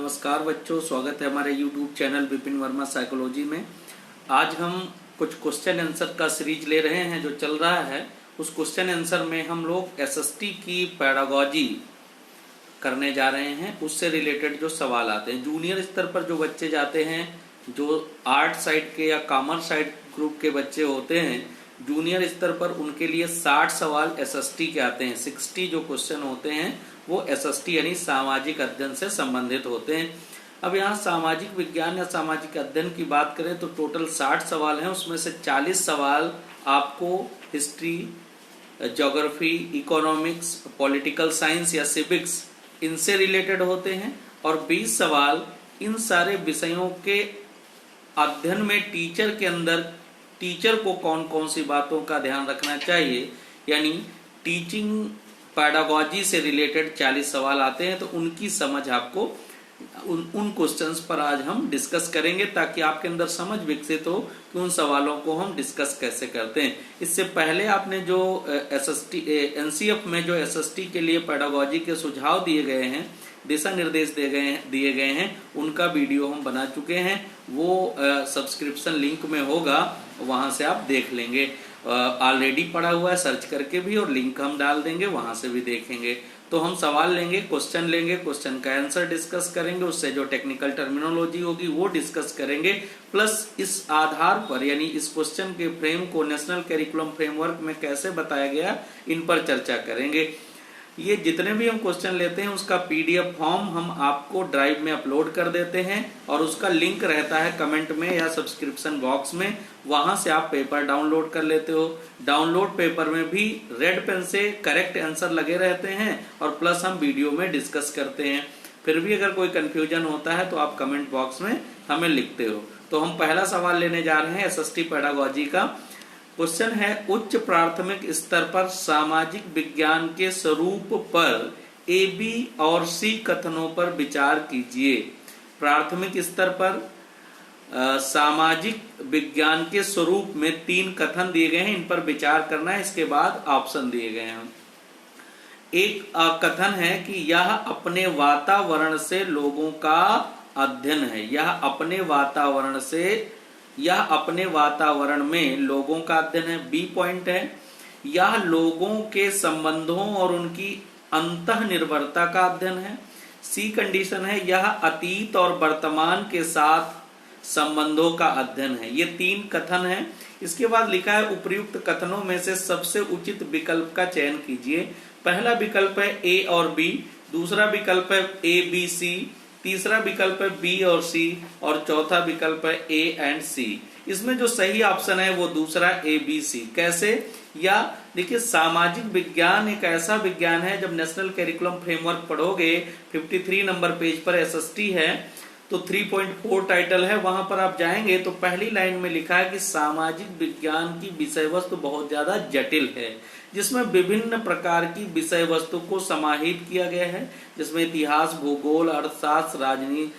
नमस्कार बच्चों, स्वागत है हमारे YouTube channel Vipin Verma psychology में। आज हम कुछ क्वेश्चन आंसर का सीरीज ले रहे हैं जो चल रहा है। उस क्वेश्चन आंसर में हम लोग एसएसटी की पेडागोजी करने जा रहे हैं। उससे रिलेटेड जो सवाल आते हैं, जूनियर स्तर पर जो बच्चे जाते हैं, जो आर्ट साइड के या कॉमर्स साइड ग्रुप के बच्चे होते हैं, जूनियर स्तर पर उनके लिए 60 सवाल एसएसटी के आते हैं। 60 जो क्वेश्चन होते हैं वो एसएसटी यानी सामाजिक अध्ययन से संबंधित होते हैं। अब यहाँ सामाजिक विज्ञान या सामाजिक अध्ययन की बात करें तो टोटल 60 सवाल हैं। उसमें से 40 सवाल आपको history, geography, economics, political science या सिविक्स इनसे रिलेटेड होते हैं और 20 सवाल इन सारे विषयों के अध्ययन में टीचर के अंदर टीचर को कौन कौन सी बातों का ध्यान रखना चाहिए, यानी टीचिंग पेडागोजी से रिलेटेड 40 सवाल आते हैं। तो उनकी समझ आपको उन क्वेश्चंस पर आज हम डिस्कस करेंगे ताकि आपके अंदर समझ विकसित हो कि उन सवालों को हम डिस्कस कैसे करते हैं। इससे पहले आपने जो एनसीएफ में जो एसएसटी के लिए पेडागोजी के सुझाव दिए गए हैं, दिशा निर्देश दिए गए हैं, उनका वीडियो हम बना चुके हैं। वो सब्सक्रिप्शन लिंक में होगा, वहां से आप देख लेंगे। ऑलरेडी पड़ा हुआ है, सर्च करके भी, और लिंक हम डाल देंगे, वहां से भी देखेंगे। तो हम सवाल लेंगे, क्वेश्चन का आंसर डिस्कस करेंगे, उससे जो टेक्निकल टर्मिनोलॉजी होगी वो डिस्कस करेंगे। प्लस इस आधार पर यानी इस क्वेश्चन के फ्रेम को नेशनल करिकुलम फ्रेमवर्क में कैसे बताया गया, इन पर चर्चा करेंगे। ये जितने भी हम क्वेश्चन लेते हैं उसका पीडीएफ फॉर्म हम आपको ड्राइव में अपलोड कर देते हैं और उसका लिंक रहता है कमेंट में या सब्सक्रिप्शन बॉक्स में। वहां से आप पेपर डाउनलोड कर लेते हो। डाउनलोड पेपर में भी रेड पेन से करेक्ट आंसर लगे रहते हैं और प्लस हम वीडियो में डिस्कस करते हैं। फिर भी अगर कोई कंफ्यूजन होता है तो आप कमेंट बॉक्स में हमें लिखते हो। तो हम पहला सवाल लेने जा रहे हैं एसएसटी पेडागोजी का। क्वेश्चन है, उच्च प्राथमिक स्तर पर सामाजिक विज्ञान के स्वरूप पर ए, बी और सी कथनों पर विचार कीजिए। प्राथमिक स्तर पर सामाजिक विज्ञान के स्वरूप में 3 कथन दिए गए हैं, इन पर विचार करना है। इसके बाद ऑप्शन दिए गए हैं। एक कथन है कि यह अपने वातावरण से लोगों का अध्ययन है। यह अपने वातावरण में लोगों का अध्ययन है। बी पॉइंट है, यह लोगों के संबंधों और उनकी अंतःनिर्भरता का अध्ययन है। सी कंडीशन है, यह अतीत और वर्तमान के साथ संबंधों का अध्ययन है। ये 3 कथन है। इसके बाद लिखा है, उपर्युक्त कथनों में से सबसे उचित विकल्प का चयन कीजिए। पहला विकल्प है ए और बी, दूसरा विकल्प है ए बी सी, तीसरा विकल्प है बी और सी और चौथा विकल्प है ए एंड सी। इसमें जो सही ऑप्शन है वो दूसरा ए बी सी। कैसे? या देखिए, सामाजिक विज्ञान एक ऐसा विज्ञान है, जब नेशनल करिकुलम फ्रेमवर्क पढ़ोगे 53 नंबर पेज पर एसएसटी है तो 3.4 टाइटल है, वहां पर आप जाएंगे तो पहली लाइन में लिखा है कि सामाजिक विज्ञान की विषय वस्तु बहुत ज्यादा जटिल है, जिसमें विभिन्न प्रकार की विषय वस्तु को समाहित किया गया है, जिसमें इतिहास, भूगोल, अर्थशास्त्र, राजनीति,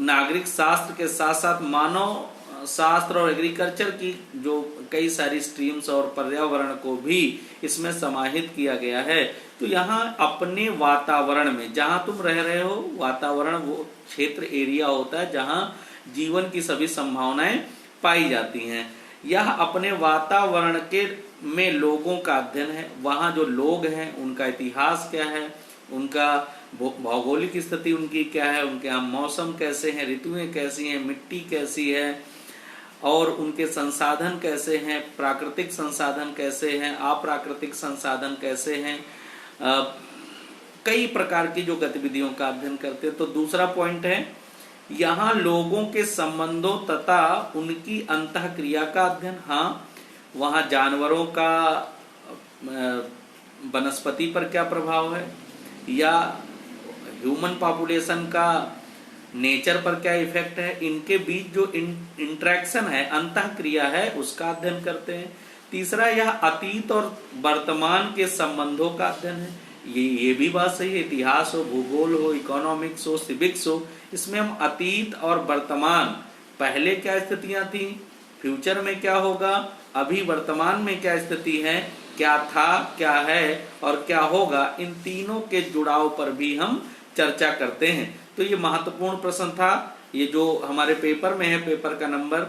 नागरिक शास्त्र के साथ साथ मानव शास्त्र और एग्रीकल्चर की जो कई सारी स्ट्रीम्स और पर्यावरण को भी इसमें समाहित किया गया है। तो यहाँ अपने वातावरण में, जहां तुम रह रहे हो, वातावरण वो क्षेत्र, एरिया होता है जहां जीवन की सभी संभावनाएं पाई जाती हैं। यह अपने वातावरण के में लोगों का अध्ययन है। वहां जो लोग हैं उनका इतिहास क्या है, उनका भौगोलिक स्थिति उनकी क्या है, उनके यहाँ मौसम कैसे हैं, ऋतुएं कैसी हैं, मिट्टी कैसी है और उनके संसाधन कैसे हैं, प्राकृतिक संसाधन कैसे हैं, अप्राकृतिक संसाधन कैसे हैं, कई प्रकार की जो गतिविधियों का अध्ययन करते हैं। तो दूसरा पॉइंट है, यहाँ लोगों के संबंधों तथा उनकी अंतःक्रिया का अध्ययन। हाँ, वहाँ जानवरों का वनस्पति पर क्या प्रभाव है या ह्यूमन पॉपुलेशन का नेचर पर क्या इफेक्ट है, इनके बीच जो इंटरेक्शन है, अंतःक्रिया है, उसका अध्ययन करते हैं। तीसरा, यह अतीत और वर्तमान के संबंधों का अध्ययन है। ये भी बात सही है, इतिहास हो, भूगोल हो, इकोनॉमिक्स हो, सिविक्स हो, इसमें हम अतीत और वर्तमान, पहले क्या स्थितियां थी, फ्यूचर में क्या होगा, अभी वर्तमान में क्या स्थिति है, क्या था, क्या है और क्या होगा, इन तीनों के जुड़ाव पर भी हम चर्चा करते हैं। तो ये महत्वपूर्ण प्रश्न था। ये जो हमारे पेपर में है, पेपर का नंबर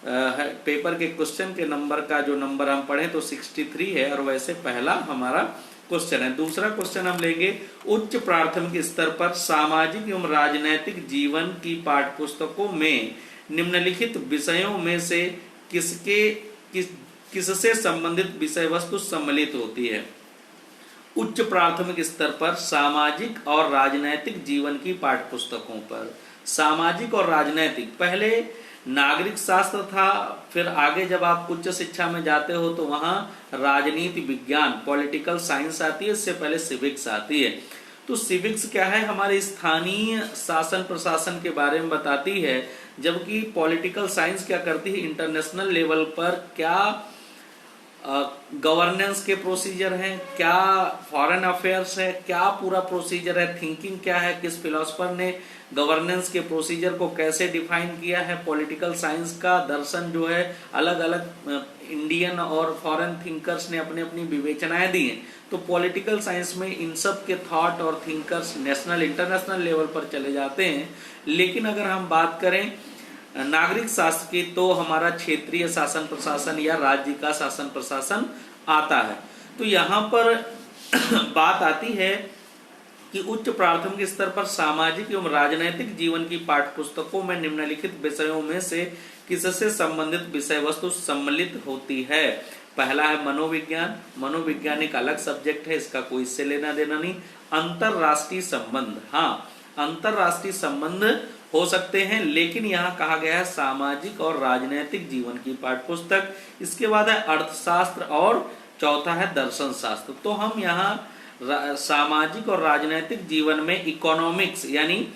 है, पेपर के क्वेश्चन के नंबर का जो नंबर हम पढ़े तो 63 है, और वैसे पहला हमारा क्वेश्चन है। दूसरा क्वेश्चन हम लेंगे, उच्च प्राथमिक स्तर पर सामाजिक एवं राजनैतिक जीवन की पाठ्यपुस्तकों में निम्नलिखित विषयों में से किससे संबंधित विषय वस्तु सम्मिलित होती है। उच्च प्राथमिक स्तर पर सामाजिक और राजनैतिक जीवन की पाठ्यपुस्तकों पर, सामाजिक और राजनैतिक, पहले नागरिक शास्त्र था, फिर आगे जब आप उच्च शिक्षा में जाते हो तो वहां राजनीति विज्ञान, पॉलिटिकल साइंस आती है, इससे पहले सिविक्स आती है। तो सिविक्स क्या है, हमारे स्थानीय शासन प्रशासन के बारे में बताती है, जबकि पॉलिटिकल साइंस क्या करती है, इंटरनेशनल लेवल पर क्या गवर्नेंस के प्रोसीजर हैं, क्या फॉरेन अफेयर्स है, क्या पूरा प्रोसीजर है, थिंकिंग क्या है, किस फिलोसफर ने गवर्नेंस के प्रोसीजर को कैसे डिफाइन किया है। पॉलिटिकल साइंस का दर्शन जो है, अलग अलग इंडियन और फॉरेन थिंकर्स ने अपनी अपनी विवेचनाएं दी हैं। तो पॉलिटिकल साइंस में इन सब के थॉट और थिंकर्स नेशनल इंटरनेशनल लेवल पर चले जाते हैं। लेकिन अगर हम बात करें नागरिक शास्त्र की, तो हमारा क्षेत्रीय शासन प्रशासन या राज्य का शासन प्रशासन आता है। तो यहाँ पर बात आती है कि उच्च प्राथमिक स्तर पर सामाजिक एवं राजनैतिक जीवन की पाठ्यपुस्तकों में निम्नलिखित विषयों में से किससे संबंधित विषय वस्तु सम्मिलित होती है। पहला है मनोविज्ञान, मनोविज्ञान एक अलग सब्जेक्ट है, इसका कोई इससे लेना देना नहीं। अंतरराष्ट्रीय संबंध, हाँ अंतरराष्ट्रीय संबंध हो सकते हैं, लेकिन यहाँ कहा गया है सामाजिक और राजनैतिक जीवन की पाठ्यपुस्तक। इसके बाद है अर्थशास्त्र और चौथा है दर्शन शास्त्र। तो हम यहाँ सामाजिक और राजनैतिक जीवन में इकोनॉमिक्स यानी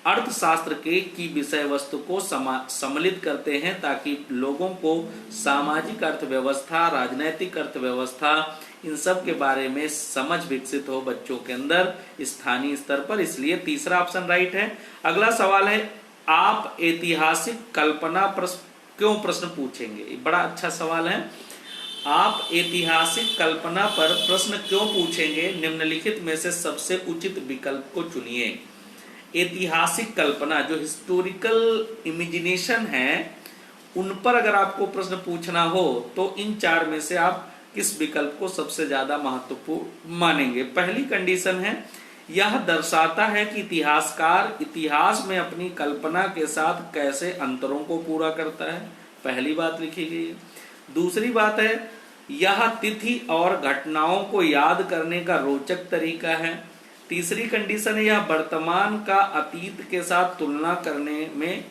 अर्थशास्त्र की विषय वस्तु को सम्मिलित करते हैं, ताकि लोगों को सामाजिक अर्थव्यवस्था, राजनैतिक अर्थव्यवस्था, इन सब के बारे में समझ विकसित हो बच्चों के अंदर स्थानीय स्तर पर। इसलिए तीसरा ऑप्शन राइट है। अगला सवाल है, आप ऐतिहासिक कल्पना क्यों प्रश्न पूछेंगे। बड़ा अच्छा सवाल है। आप ऐतिहासिक कल्पना पर प्रश्न क्यों पूछेंगे, निम्नलिखित में से सबसे उचित विकल्प को चुनिए। ऐतिहासिक कल्पना जो हिस्टोरिकल इमेजिनेशन है, उन पर अगर आपको प्रश्न पूछना हो तो इन चार में से आप किस विकल्प को सबसे ज्यादा महत्वपूर्ण मानेंगे। पहली कंडीशन है, यह दर्शाता है कि इतिहासकार इतिहास में अपनी कल्पना के साथ कैसे अंतरों को पूरा करता है, पहली बात लिखी गई है। दूसरी बात है, यह तिथि और घटनाओं को याद करने का रोचक तरीका है। तीसरी कंडीशन है, यह वर्तमान का अतीत के साथ तुलना करने में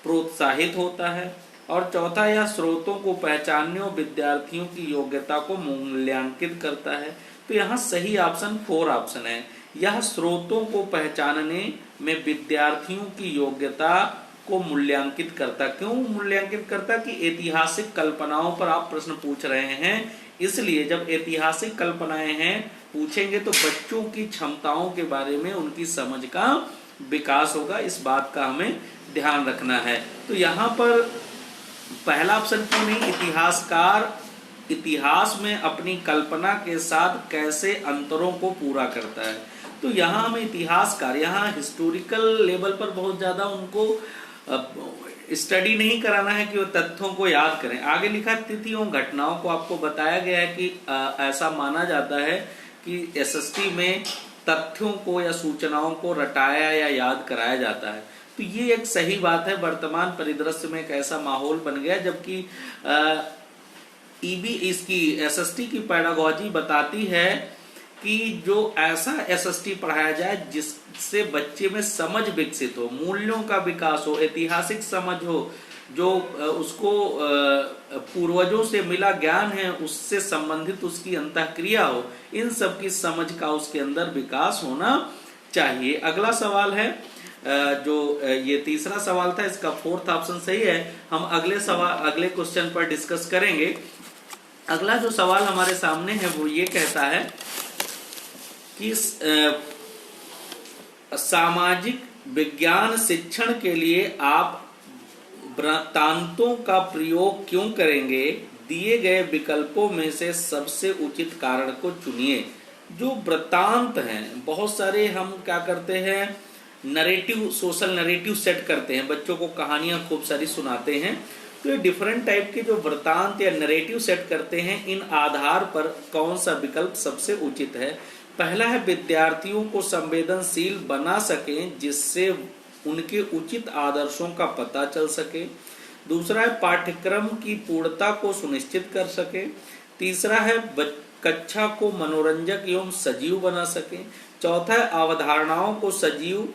प्रोत्साहित होता है। और चौथा, यह स्रोतों को पहचानने और विद्यार्थियों की योग्यता को मूल्यांकित करता है। तो यहाँ सही ऑप्शन 4 ऑप्शन है। यह स्रोतों को पहचानने में विद्यार्थियों की योग्यता को मूल्यांकित करता। क्यों मूल्यांकित करता? कि ऐतिहासिक कल्पनाओं पर आप प्रश्न पूछ रहे हैं, इसलिए जब ऐतिहासिक कल्पनाएं हैं पूछेंगे तो बच्चों की क्षमताओं के बारे में उनकी समझ का विकास होगा। इस बात का हमें ध्यान रखना है। तो यहाँ पर पहला ऑप्शन क्यों नहीं, इतिहासकार इतिहास में अपनी कल्पना के साथ कैसे अंतरों को पूरा करता है। तो यहाँ हमें इतिहासकार, यहाँ हिस्टोरिकल लेवल पर बहुत ज्यादा उनको स्टडी नहीं कराना है कि वो तथ्यों को याद करें। आगे लिखा, तिथियों घटनाओं को आपको बताया गया है कि ऐसा माना जाता है कि एसएसटी में तथ्यों को या सूचनाओं को रटाया या याद कराया जाता है। तो ये एक सही बात है। वर्तमान परिदृश्य में एक ऐसा माहौल बन गया, जबकि ईबी इसकी एसएसटी की पेडागोजी बताती है कि जो ऐसा एसएसटी पढ़ाया जाए जिससे बच्चे में समझ विकसित हो, मूल्यों का विकास हो, ऐतिहासिक समझ हो, जो उसको पूर्वजों से मिला ज्ञान है उससे संबंधित उसकी अंतःक्रिया हो, इन सब की समझ का उसके अंदर विकास होना चाहिए। अगला सवाल है, जो ये तीसरा सवाल था, इसका 4th ऑप्शन सही है। हम अगले क्वेश्चन पर डिस्कस करेंगे। अगला जो सवाल हमारे सामने है वो ये कहता है कि सामाजिक विज्ञान शिक्षण के लिए आप वृत्तांतों का प्रयोग क्यों करेंगे? दिए गए विकल्पों में से सबसे उचित कारण को चुनिए। जो वृत्तांत हैं, बहुत सारे हम क्या करते हैं, नरेटिव, सोशल नरेटिव सेट करते हैं, बच्चों को कहानियां खूब सारी सुनाते हैं। तो ये डिफरेंट टाइप के जो वृत्तांत या नरेटिव सेट करते हैं, इन आधार पर कौन सा विकल्प सबसे उचित है। पहला है विद्यार्थियों को संवेदनशील बना सकें जिससे उनके उचित आदर्शों का पता चल सके। दूसरा है पाठ्यक्रम की पूर्णता को सुनिश्चित कर सके। तीसरा है कक्षा को मनोरंजक एवं सजीव बना सके। चौथा है अवधारणाओं को सजीव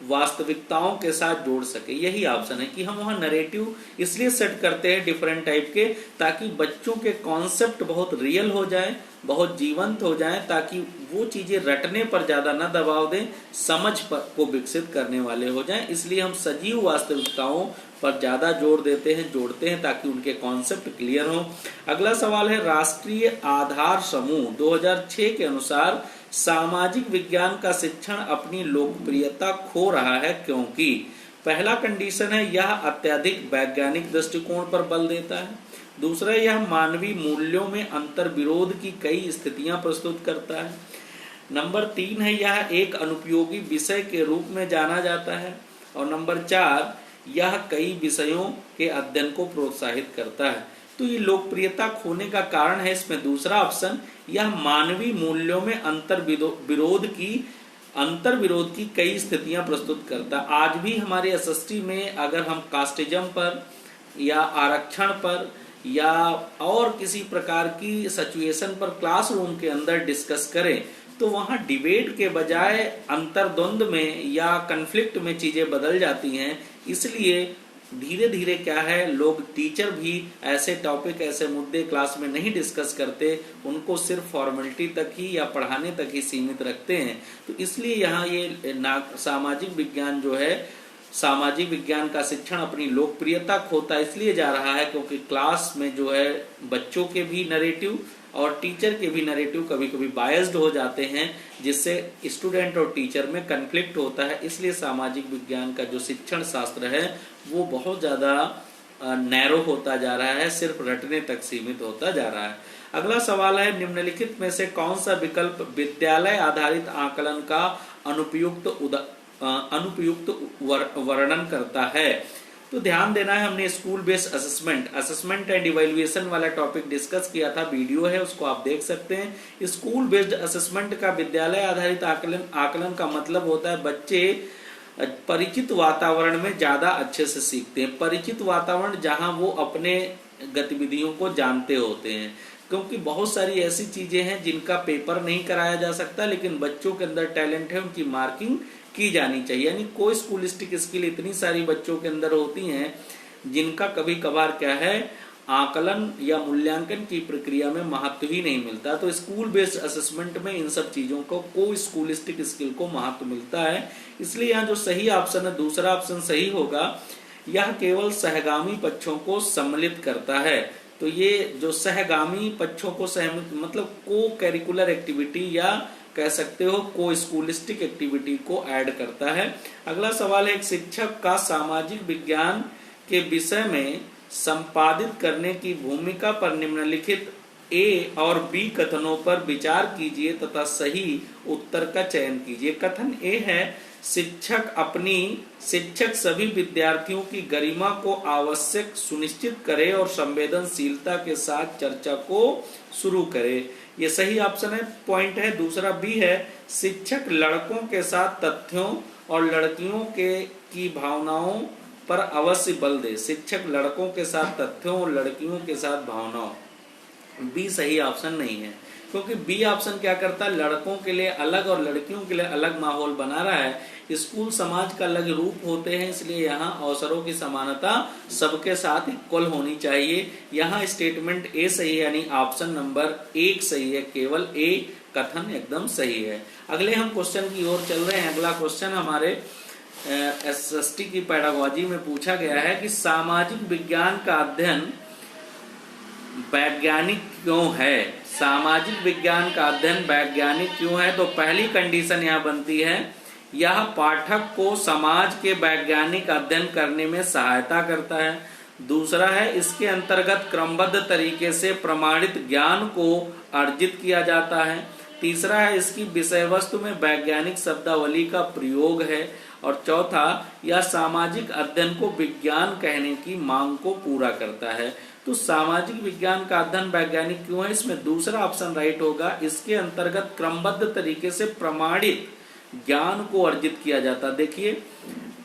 वास्तविकताओं के साथ जोड़ सके। यही ऑप्शन है कि हम वहाँ नरेटिव इसलिए सेट करते हैं डिफरेंट टाइप के, ताकि बच्चों के कॉन्सेप्ट बहुत रियल हो जाए, बहुत जीवंत हो जाए, ताकि वो चीजें रटने पर ज्यादा न दबाव दें, समझ पर को विकसित करने वाले हो जाएं। इसलिए हम सजीव वास्तविकताओं पर ज्यादा जोर देते हैं, जोड़ते हैं, ताकि उनके कॉन्सेप्ट क्लियर हो। अगला सवाल है राष्ट्रीय आधार समूह 2006 के अनुसार सामाजिक विज्ञान का शिक्षण अपनी लोकप्रियता खो रहा है क्योंकि। पहला कंडीशन है यह अत्यधिक वैज्ञानिक दृष्टिकोण पर बल देता है। दूसरा, यह मानवीय मूल्यों में अंतर विरोध की कई स्थितियां प्रस्तुत करता है। नंबर 3 है यह एक अनुपयोगी विषय के रूप में जाना जाता है। और नंबर 4, यह कई विषयों के अध्ययन को प्रोत्साहित करता है। तो ये लोकप्रियता खोने का कारण है इसमें दूसरा ऑप्शन, यह मानवीय मूल्यों में अंतर विरोध की कई स्थितियां प्रस्तुत करता है। आज भी हमारे एसएसटी में अगर हम कास्टिज्म पर या आरक्षण पर या और किसी प्रकार की सिचुएशन पर क्लासरूम के अंदर डिस्कस करें, तो वहां डिबेट के बजाय अंतर्द्वंद में या कन्फ्लिक्ट में चीजें बदल जाती हैं। इसलिए धीरे धीरे क्या है, लोग, टीचर भी ऐसे टॉपिक, ऐसे मुद्दे क्लास में नहीं डिस्कस करते, उनको सिर्फ फॉर्मेलिटी तक ही या पढ़ाने तक ही सीमित रखते हैं। तो इसलिए यहाँ ये सामाजिक विज्ञान जो है, सामाजिक विज्ञान का शिक्षण अपनी लोकप्रियता खोता इसलिए जा रहा है क्योंकि क्लास में जो है बच्चों के भी नरेटिव और टीचर के भी नरेटिव कभी कभी बायस्ड हो जाते हैं, जिससे स्टूडेंट और टीचर में कन्फ्लिक्ट होता है। इसलिए सामाजिक विज्ञान का जो शिक्षण शास्त्र है वो बहुत ज्यादा नैरो होता जा रहा है, सिर्फ रटने तक सीमित होता जा रहा है। अगला सवाल है निम्नलिखित में से कौन सा विकल्प विद्यालय आधारित आकलन का अनुपयुक्त वर्णन करता है। तो ध्यान देना है, हमने school based assessment and evaluation वाला टॉपिक डिस्कस किया था, वीडियो है उसको आप देख सकते हैं। स्कूल बेस्ड असेसमेंट का विद्यालय आधारित आकलन का मतलब होता है बच्चे परिचित वातावरण में ज्यादा अच्छे से सीखते हैं। परिचित वातावरण जहां वो अपने गतिविधियों को जानते होते हैं, क्योंकि बहुत सारी ऐसी चीजें हैं जिनका पेपर नहीं कराया जा सकता, लेकिन बच्चों के अंदर टैलेंट है, उनकी मार्किंग की जानी चाहिए। यानी कोई स्कूलिस्टिक स्किल इतनी सारी बच्चों के अंदर होती हैं जिनका कभी कभार क्या है, आकलन या मूल्यांकन की प्रक्रिया में महत्व ही नहीं मिलता। तो स्कूल बेस्ड असेसमेंट में इन सब चीजों को, कोई स्कूलिस्टिक स्किल को महत्व मिलता है। इसलिए यहाँ जो सही ऑप्शन है, दूसरा ऑप्शन सही होगा। यह केवल सहगामी पक्षों को सम्मिलित करता है। तो ये जो सहगामी पक्षों को मतलब को करिकुलर एक्टिविटी या कह सकते हो को स्कूलिस्टिक एक्टिविटी को ऐड करता है। अगला सवाल है एक शिक्षक का सामाजिक विज्ञान के विषय में संपादित करने की भूमिका पर निम्नलिखित ए और बी कथनों पर विचार कीजिए तथा सही उत्तर का चयन कीजिए। कथन ए है शिक्षक सभी विद्यार्थियों की गरिमा को आवश्यक सुनिश्चित करे और संवेदनशीलता के साथ चर्चा को शुरू करे। ये सही ऑप्शन है, पॉइंट है। दूसरा बी है शिक्षक लड़कों के साथ तथ्यों और लड़कियों की भावनाओं पर अवश्य बल दे। शिक्षक लड़कों के साथ तथ्यों और लड़कियों के साथ भावनाओं। बी सही ऑप्शन नहीं है, क्योंकि बी ऑप्शन क्या करता है, लड़कों के लिए अलग और लड़कियों के लिए अलग माहौल बना रहा है। स्कूल समाज का अलग रूप होते हैं, इसलिए यहाँ अवसरों की समानता सबके साथ इक्वल होनी चाहिए। यहाँ स्टेटमेंट ए सही है, यानी ऑप्शन नंबर 1 सही है, केवल ए कथन एकदम सही है। अगले हम क्वेश्चन की ओर चल रहे हैं। अगला क्वेश्चन हमारे एसएसटी की पेडागोजी में पूछा गया है कि सामाजिक विज्ञान का अध्ययन वैज्ञानिक क्यों है। सामाजिक विज्ञान का अध्ययन वैज्ञानिक क्यों है। तो पहली कंडीशन यहाँ बनती है, यह पाठक को समाज के वैज्ञानिक अध्ययन करने में सहायता करता है। दूसरा है इसके अंतर्गत क्रमबद्ध तरीके से प्रमाणित ज्ञान को अर्जित किया जाता है। तीसरा है इसकी विषय वस्तु में वैज्ञानिक शब्दावली का प्रयोग है। और चौथा, यह सामाजिक अध्ययन को विज्ञान कहने की मांग को पूरा करता है। तो सामाजिक विज्ञान का अध्ययन वैज्ञानिक क्यों है, इसमें दूसरा ऑप्शन राइट होगा। इसके अंतर्गत क्रमबद्ध तरीके से प्रमाणित ज्ञान को अर्जित किया जाता। देखिए,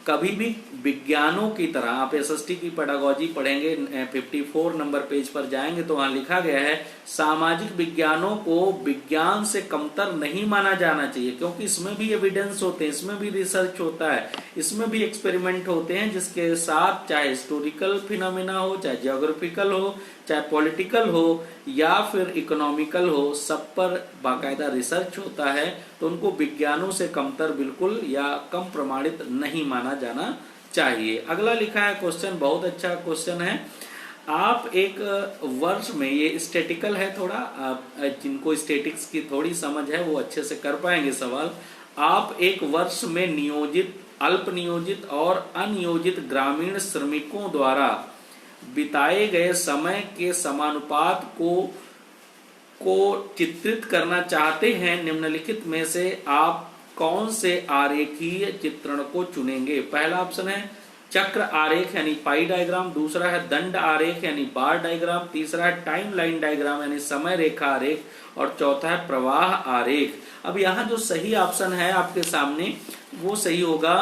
कभी भी विज्ञानों की तरह आप एसएसटी की पेडागोजी पढ़ेंगे, 54 नंबर पेज पर जाएंगे तो वहां लिखा गया है सामाजिक विज्ञानों को विज्ञान से कमतर नहीं माना जाना चाहिए, क्योंकि इसमें भी एविडेंस होते हैं, इसमें भी रिसर्च होता है, इसमें भी एक्सपेरिमेंट होते हैं, जिसके साथ चाहे हिस्टोरिकल फिनोमेना हो, चाहे ज्योग्राफिकल हो, चाहे पॉलिटिकल हो या फिर इकोनॉमिकल हो, सब पर बाकायदा रिसर्च होता है। तो उनको विज्ञानों से कमतर बिल्कुल या कम प्रमाणित नहीं माना जाना चाहिए। अगला लिखा है क्वेश्चन, बहुत अच्छा क्वेश्चन है। आप एक वर्ष में, ये स्टैटिकल है थोड़ा, जिनको स्टैटिक्स की थोड़ी समझ है वो अच्छे से कर पाएंगे सवाल। आप एक वर्ष में नियोजित, अल्प नियोजित और अनियोजित ग्रामीण श्रमिकों द्वारा बिताए गए समय के समानुपात को चित्रित करना चाहते हैं। निम्नलिखित में से आप कौन से आरेखीय चित्रण को चुनेंगे? पहला ऑप्शन है चक्र आरेख यानी पाई डायग्राम, दूसरा है दंड आरेख यानी बार डायग्राम, तीसरा है टाइम लाइन डायग्राम यानी समय रेखा आरेख और चौथा है प्रवाह आरेख। अब यहाँ जो सही ऑप्शन है आपके सामने वो सही होगा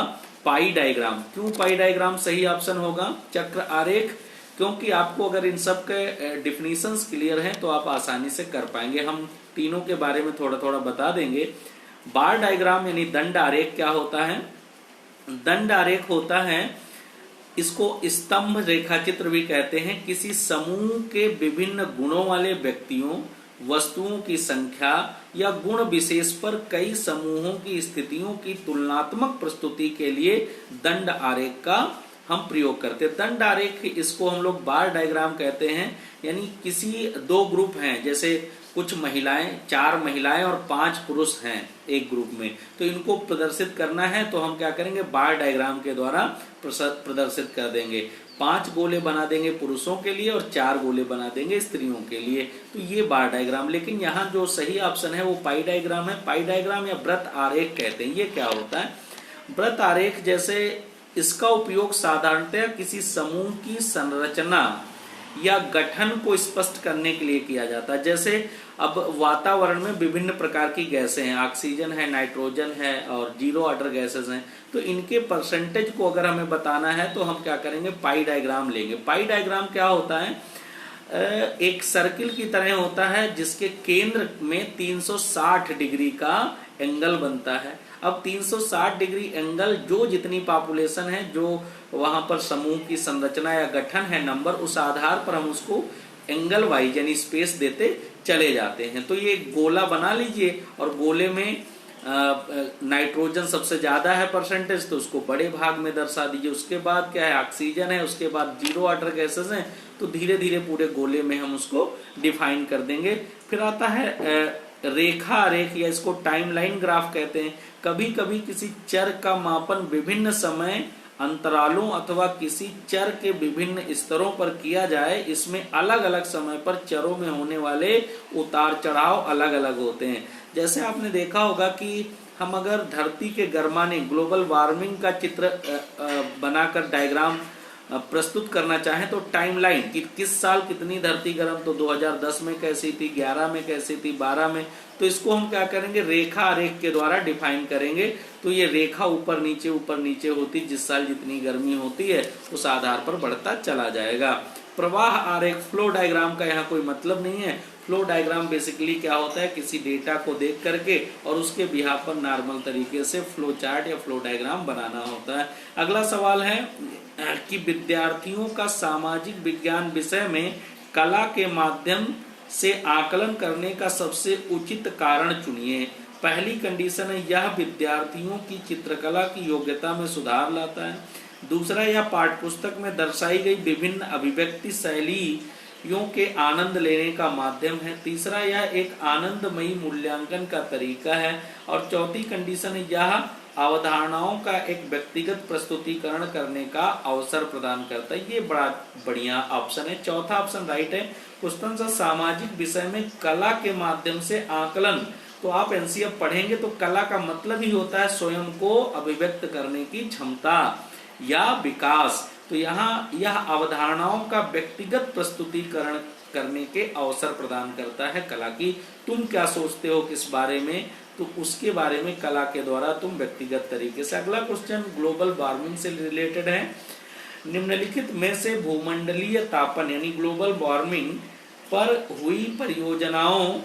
पाई डायग्राम। क्यों पाई डायग्राम सही ऑप्शन होगा? चक्र आरेख, क्योंकि आपको अगर इन सब के डिफिनीशंस क्लियर हैं तो आप आसानी से कर पाएंगे। हम तीनों के बारे में थोड़ा थोड़ा बता देंगे। बार डायग्राम यानी दंड आरेख क्या होता है? दंड आरेख होता है, इसको स्तंभ रेखा चित्र भी कहते हैं, किसी समूह के विभिन्न गुणों वाले व्यक्तियों, वस्तुओं की संख्या या गुण विशेष पर कई समूहों की स्थितियों की तुलनात्मक प्रस्तुति के लिए दंड आरेख का हम प्रयोग करते हैं। दंड आरेख इसको हम लोग बार डायग्राम कहते हैं, यानी किसी दो ग्रुप हैं, जैसे कुछ महिलाएं, 4 महिलाएं और 5 पुरुष हैं एक ग्रुप में, तो इनको प्रदर्शित करना है तो हम क्या करेंगे? बार डायग्राम के द्वारा प्रदर्शित कर देंगे। 5 गोले बना देंगे पुरुषों के लिए और 4 गोले बना देंगे स्त्रियों के लिए, तो ये बार डायग्राम। लेकिन यहाँ जो सही ऑप्शन है वो पाई डायग्राम है। पाई डायग्राम या वृत्त आरेख कहते हैं। ये क्या होता है? वृत्त आरेख जैसे इसका उपयोग साधारणतः किसी समूह की संरचना या गठन को स्पष्ट करने के लिए किया जाता है। जैसे अब वातावरण में विभिन्न प्रकार की गैसें हैं, ऑक्सीजन है, नाइट्रोजन है और जीरो ऑर्डर गैसेस हैं, तो इनके परसेंटेज को अगर हमें बताना है तो हम क्या करेंगे? पाई डायग्राम लेंगे। पाई डायग्राम क्या होता है? एक सर्किल की तरह होता है जिसके केंद्र में 360 डिग्री का एंगल बनता है। अब 360 डिग्री एंगल, जो जितनी पॉपुलेशन है, जो वहां पर समूह की संरचना या गठन है नंबर, उस आधार पर हम उसको एंगल वाइज यानी स्पेस देते चले जाते हैं। तो ये गोला बना लीजिए और गोले में नाइट्रोजन सबसे ज्यादा है परसेंटेज, तो उसको बड़े भाग में दर्शा दीजिए। उसके बाद क्या है? ऑक्सीजन है, उसके बाद जीरो ऑर्डर गैसेस हैं, तो धीरे धीरे पूरे गोले में हम उसको डिफाइन कर देंगे। फिर आता है रेखा आरेख या इसको टाइम लाइन ग्राफ कहते हैं। कभी कभी किसी चर का मापन विभिन्न समय अंतरालों अथवा किसी चर के विभिन्न स्तरों पर किया जाए। इसमें अलग अलग समय पर चरों में होने वाले उतार चढ़ाव अलग अलग होते हैं। जैसे आपने देखा होगा कि हम अगर धरती के गर्माने, ग्लोबल वार्मिंग का चित्र बनाकर डायग्राम प्रस्तुत करना चाहें तो टाइमलाइन कि किस साल कितनी धरती गर्म, तो 2010 में कैसी थी, 11 में कैसी थी, 12 में, तो इसको हम क्या करेंगे? रेखा आरेख के द्वारा डिफाइन करेंगे। तो ये रेखा ऊपर नीचे होती, जिस साल जितनी गर्मी होती है उस आधार पर बढ़ता चला जाएगा। प्रवाह आरेख, फ्लो डायग्राम का यहाँ कोई मतलब नहीं है। फ्लो डायग्राम बेसिकली क्या होता है? किसी डेटा को देख करके और उसके बिहाफ पर नॉर्मल तरीके से फ्लो चार्ट या फ्लो डायग्राम बनाना होता है। अगला सवाल है कि विद्यार्थियों का सामाजिक विज्ञान विषय में कला के माध्यम से आकलन करने का सबसे उचित कारण चुनिए। पहली कंडीशन है यह विद्यार्थियों की चित्रकला की योग्यता में सुधार लाता है। दूसरा, यह पाठ्यपुस्तक में दर्शाई गई विभिन्न अभिव्यक्ति शैलियों के आनंद लेने का माध्यम है। तीसरा, यह एक आनंदमयी मूल्यांकन का तरीका है। और चौथी कंडीशन है यह अवधारणाओं का एक व्यक्तिगत प्रस्तुतिकरण करने का अवसर प्रदान करता है। ये बड़ा बढ़िया ऑप्शन है, चौथा ऑप्शन राइट है। क्वेश्चन सा सामाजिक विषय में कला के माध्यम से आकलन तो आप एनसीएफ पढ़ेंगे तो कला का मतलब ही होता है स्वयं को अभिव्यक्त करने की क्षमता या विकास। तो यहाँ यह अवधारणाओं का व्यक्तिगत प्रस्तुतिकरण करने के अवसर प्रदान करता है कला की। तुम क्या सोचते हो किस बारे में, तो उसके बारे में कला के द्वारा तुम व्यक्तिगत तरीके से। अगला क्वेश्चन ग्लोबल वार्मिंग से रिलेटेड है। निम्नलिखित में से भूमंडलीय तापन यानी ग्लोबल वार्मिंग पर हुई परियोजनाओं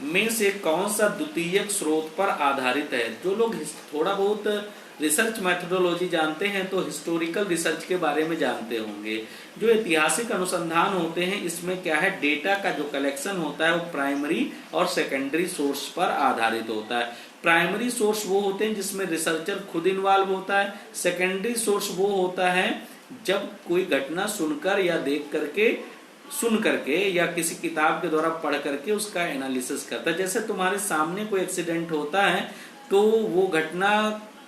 में से कौन सा द्वितीयक स्रोत पर आधारित है। जो लोग थोड़ा बहुत रिसर्च मेथोडोलॉजी जानते हैं तो हिस्टोरिकल रिसर्च के बारे में जानते होंगे। जो ऐतिहासिक अनुसंधान होते हैं इसमें क्या है, डेटा का जो कलेक्शन होता है वो प्राइमरी और सेकेंडरी सोर्स पर आधारित होता है। प्राइमरी सोर्स वो होते हैं जिसमें रिसर्चर खुद इन्वॉल्व होता है। सेकेंडरी सोर्स वो होता है जब कोई घटना सुनकर या देख करके, सुन करके या किसी किताब के द्वारा पढ़ करके उसका एनालिसिस करता है। जैसे तुम्हारे सामने कोई एक्सीडेंट होता है तो वो घटना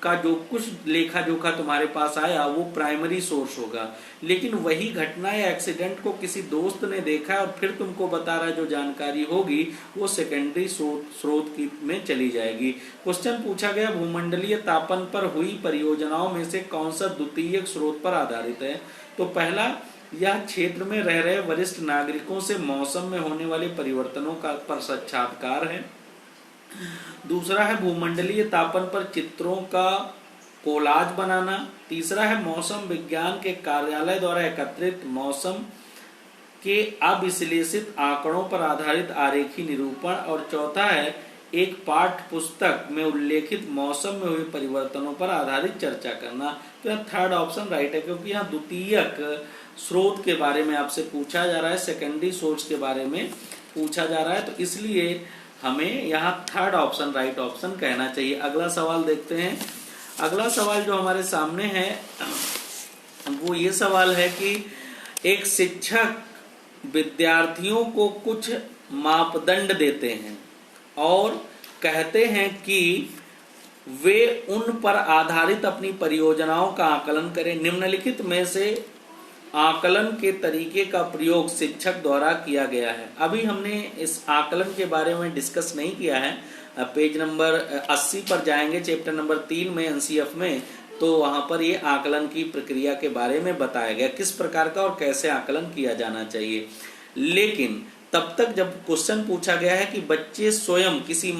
का जो कुछ लेखा जोखा तुम्हारे पास आया वो प्राइमरी सोर्स होगा, लेकिन वही घटना या एक्सीडेंट को किसी दोस्त ने देखा और फिर तुमको बता रहा है जो जानकारी होगी वो सेकेंडरी स्रोत की में चली जाएगी। क्वेश्चन पूछा गया भूमंडलीय तापन पर हुई परियोजनाओं में से कौन सा द्वितीयक स्रोत पर आधारित है। तो पहला, यह क्षेत्र में रह रहे वरिष्ठ नागरिकों से मौसम में होने वाले परिवर्तनों का पर साक्षात्कार है। दूसरा है भूमंडलीय तापन पर चित्रों का कोलाज बनाना। तीसरा है मौसम विज्ञान के कार्यालय द्वारा एकत्रित मौसम के अविश्लेषित आंकड़ों पर आधारित आरेखी निरूपण। और चौथा है एक पाठ्य पुस्तक में उल्लेखित मौसम में हुए परिवर्तनों पर आधारित चर्चा करना। तो यह थर्ड ऑप्शन राइट है, क्योंकि यहाँ द्वितीयक स्रोत के बारे में आपसे पूछा जा रहा है, सेकेंडरी सोर्स के बारे में पूछा जा रहा है, तो इसलिए हमें यहाँ थर्ड ऑप्शन राइट ऑप्शन कहना चाहिए। अगला सवाल देखते हैं। अगला सवाल जो हमारे सामने है वो ये सवाल है कि एक शिक्षक विद्यार्थियों को कुछ मापदंड देते हैं और कहते हैं कि वे उन पर आधारित अपनी परियोजनाओं का आकलन करें। निम्नलिखित में से आकलन के तरीके का प्रयोग शिक्षक द्वारा किया गया है। अभी हमने इस आकलन के बारे में डिस्कस नहीं किया है। पेज नंबर 80 पर जाएंगे, चैप्टर नंबर 3 में एनसीएफ में, तो वहां पर ये आकलन की प्रक्रिया के बारे में बताया गया किस प्रकार का और कैसे आकलन किया जाना चाहिए। लेकिन तब तक जब क्वेश्चन पूछा गया है कि बच्चे स्वयं किसी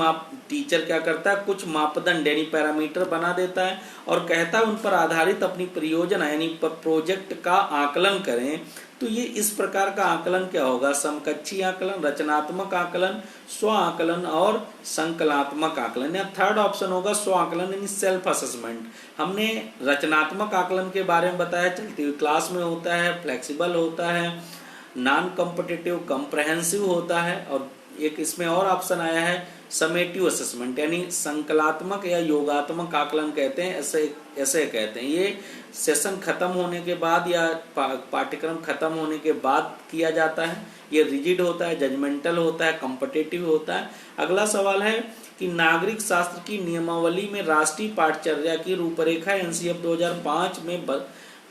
टीचर क्या करता है, कुछ मापदंड यानी पैरामीटर बना देता है और कहता है उन पर आधारित अपनी परियोजना यानी प्रोजेक्ट का आकलन करें, तो ये इस प्रकार का आकलन क्या होगा, समकक्षी आकलन, रचनात्मक आकलन, स्व आकलन और संकलनात्मक आकलन। या थर्ड ऑप्शन होगा स्व आकलन यानी सेल्फ असेसमेंट। हमने रचनात्मक आकलन के बारे में बताया, चलती हुई क्लास में होता है, फ्लेक्सिबल होता है, नॉन कॉम्पिटिटिव कम्प्रहेंसिव होता है, और एक इसमें और ऑप्शन आया है समेटिव असेसमेंट यानी संकलात्मक या योगात्मक आकलन कहते हैं, ऐसे कहते हैं। ये सेशन खत्म होने के बाद या पाठ्यक्रम खत्म होने के बाद किया जाता है। ये रिजिड होता है, जजमेंटल होता है, कॉम्पिटिटिव होता है। अगला सवाल है कि नागरिक शास्त्र की नियमावली में राष्ट्रीय पाठचर्या की रूपरेखा एनसीएफ 2005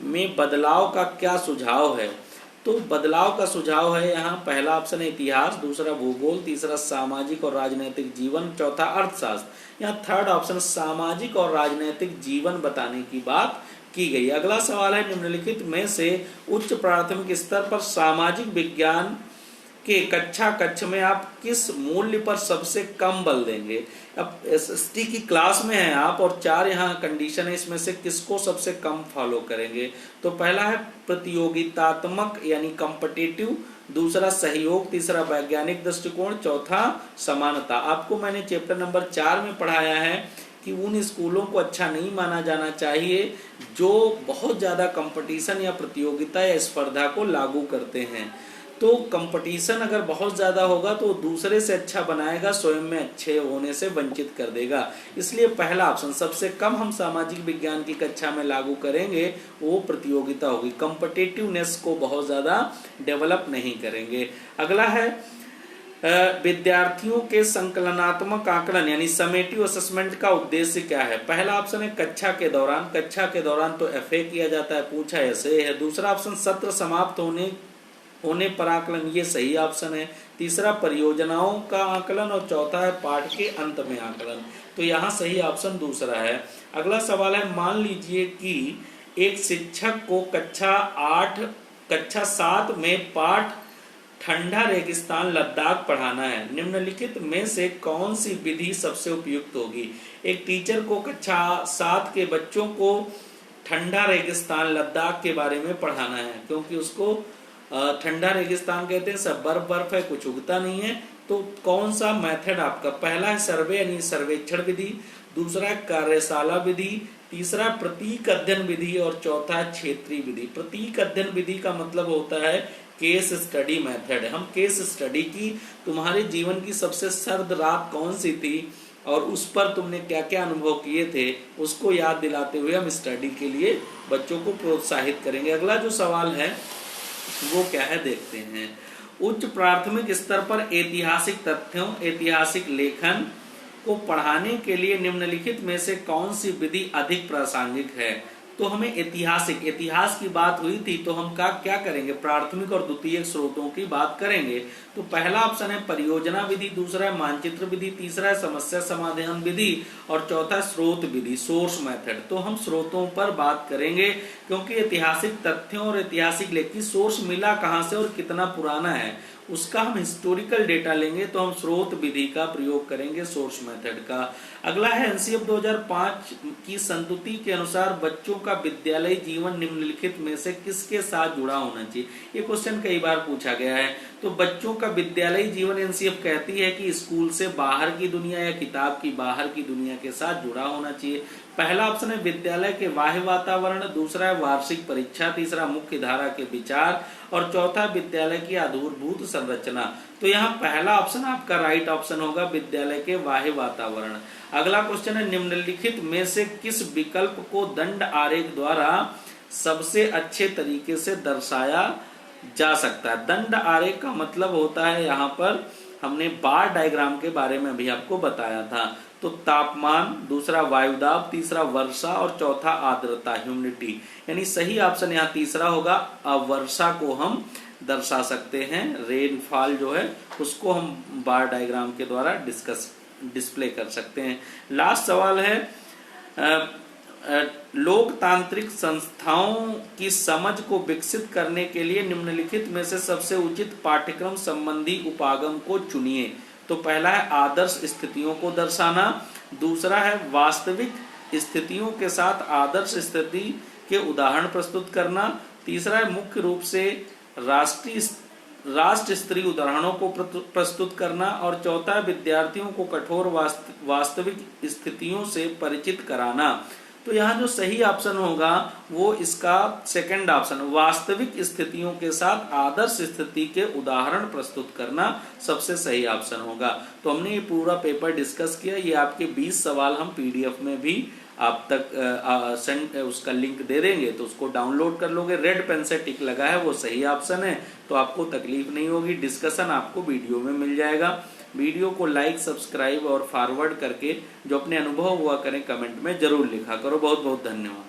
में बदलाव का क्या सुझाव है। तो बदलाव का सुझाव है यहाँ पहला ऑप्शन है इतिहास, दूसरा भूगोल, तीसरा सामाजिक और राजनीतिक जीवन, चौथा अर्थशास्त्र। यहाँ थर्ड ऑप्शन सामाजिक और राजनीतिक जीवन बताने की बात की गई। अगला सवाल है निम्नलिखित में से उच्च प्राथमिक स्तर पर सामाजिक विज्ञान के कक्ष में आप किस मूल्य पर सबसे कम बल देंगे। अब एसएसटी की क्लास में हैं आप और 4 यहाँ कंडीशन है, इसमें से किसको सबसे कम फॉलो करेंगे। तो पहला है प्रतियोगितात्मक यानी कॉम्पिटिटिव, दूसरा सहयोग, तीसरा वैज्ञानिक दृष्टिकोण, चौथा समानता। आपको मैंने चैप्टर नंबर 4 में पढ़ाया है कि उन स्कूलों को अच्छा नहीं माना जाना चाहिए जो बहुत ज्यादा कंपटीशन या प्रतियोगिता या स्पर्धा को लागू करते हैं। तो कंपटीशन अगर बहुत ज्यादा होगा तो दूसरे से अच्छा बनाएगा, स्वयं में अच्छे होने से वंचित कर देगा। इसलिए पहला ऑप्शन सबसे कम हम सामाजिक विज्ञान की कक्षा में लागू करेंगे वो प्रतियोगिता होगी, कॉम्पिटिटिवनेस को बहुत ज्यादा डेवलप नहीं करेंगे। अगला है विद्यार्थियों के संकलनात्मक आकलन यानी समेटिव असेसमेंट का उद्देश्य क्या है। पहला ऑप्शन है कक्षा के दौरान तो एफए किया जाता है, पूछा ऐसे है। दूसरा ऑप्शन सत्र समाप्त होने होने पर आकलन, ये सही ऑप्शन है। तीसरा परियोजनाओं का आकलन और चौथा है पाठ के अंत में आकलन। तो यहाँ सही ऑप्शन दूसरा है। अगला सवाल है, मान लीजिए कि एक शिक्षक को कक्षा 7 में पाठ ठंडा रेगिस्तान लद्दाख पढ़ाना है। निम्नलिखित में से कौन सी विधि सबसे उपयुक्त होगी? एक टीचर को कक्षा 7 के बच्चों को ठंडा रेगिस्तान लद्दाख के बारे में पढ़ाना है, क्योंकि उसको ठंडा रेगिस्तान कहते हैं, सब बर्फ है, कुछ उगता नहीं है। तो कौन सा मेथड आपका? पहला है सर्वे यानी सर्वेक्षण विधि, दूसरा है कार्यशाला विधि, तीसरा प्रतीक अध्ययन विधि और चौथा है क्षेत्रीय विधि। प्रतीक अध्ययन विधि का मतलब होता है केस स्टडी मेथड। हम केस स्टडी की, तुम्हारे जीवन की सबसे सर्द रात कौन सी थी और उस पर तुमने क्या क्या अनुभव किए थे, उसको याद दिलाते हुए हम स्टडी के लिए बच्चों को प्रोत्साहित करेंगे। अगला जो सवाल है वो क्या है, देखते हैं। उच्च प्राथमिक स्तर पर ऐतिहासिक तथ्यों, ऐतिहासिक लेखन को पढ़ाने के लिए निम्नलिखित में से कौन सी विधि अधिक प्रासंगिक है? तो हमें इतिहास की बात हुई थी, तो हम क्या करेंगे? प्राथमिक और द्वितीयक स्रोतों की बात करेंगे। तो पहला ऑप्शन है परियोजना विधि, दूसरा है मानचित्र विधि, तीसरा है समस्या समाधान विधि और चौथा स्रोत विधि, सोर्स मेथड। तो हम स्रोतों पर बात करेंगे, क्योंकि ऐतिहासिक तथ्यों और ऐतिहासिक लेख की सोर्स मिला कहाँ से और कितना पुराना है, उसका हम हिस्टोरिकल डेटा लेंगे, तो हम स्रोत विधि का प्रयोग करेंगे, सोर्स मेथड का। अगला है एनसीएफ 2005 की संस्तुति के अनुसार बच्चों का विद्यालय जीवन निम्नलिखित में से किसके साथ जुड़ा होना चाहिए? ये क्वेश्चन कई बार पूछा गया है। तो बच्चों का विद्यालय जीवन एनसीएफ कहती है कि स्कूल से बाहर की दुनिया या किताब की बाहर की दुनिया के साथ जुड़ा होना चाहिए। पहला ऑप्शन है विद्यालय के बाह्य वातावरण, दूसरा है वार्षिक परीक्षा, तीसरा मुख्य धारा के विचार और चौथा विद्यालय की आधारभूत संरचना। तो यहाँ पहला ऑप्शन आपका राइट ऑप्शन होगा, विद्यालय के बाह्य वातावरण। अगला क्वेश्चन है, निम्नलिखित में से किस विकल्प को दंड आरेख द्वारा सबसे अच्छे तरीके से दर्शाया जा सकता है? दंड आरेख का मतलब होता है, यहाँ पर हमने बार डायग्राम के बारे में अभी आपको बताया था। तो तापमान, दूसरा वायुदाब, तीसरा वर्षा और चौथा आर्द्रता, ह्यूमिडिटी। यानी सही ऑप्शन यहाँ तीसरा होगा। वर्षा को हम दर्शा सकते हैं, रेनफॉल जो है उसको हम बार डायग्राम के द्वारा डिस्प्ले कर सकते हैं। लास्ट सवाल है, लोकतांत्रिक संस्थाओं की समझ को विकसित करने के लिए निम्नलिखित में से सबसे उचित पाठ्यक्रम संबंधी उपागम को चुनिए। तो पहला है आदर्श स्थितियों को दर्शाना, दूसरा है वास्तविक स्थितियों के साथ आदर्श स्थिति के उदाहरण प्रस्तुत करना, तीसरा है मुख्य रूप से राष्ट्र स्तरीय उदाहरणों को प्रस्तुत करना और चौथा विद्यार्थियों को कठोर वास्तविक स्थितियों से परिचित कराना। तो यहाँ जो सही ऑप्शन होगा वो इसका सेकंड ऑप्शन, वास्तविक स्थितियों के साथ आदर्श स्थिति के उदाहरण प्रस्तुत करना सबसे सही ऑप्शन होगा। तो हमने ये पूरा पेपर डिस्कस किया। ये आपके 20 सवाल हम पीडीएफ में भी आप तक उसका लिंक दे देंगे, तो उसको डाउनलोड कर लोगे। रेड पेन से टिक लगा है वो सही ऑप्शन है, तो आपको तकलीफ नहीं होगी। डिस्कशन आपको वीडियो में मिल जाएगा। वीडियो को लाइक, सब्सक्राइब और फॉरवर्ड करके जो अपने अनुभव हुआ करें कमेंट में जरूर लिखा करो। बहुत बहुत धन्यवाद।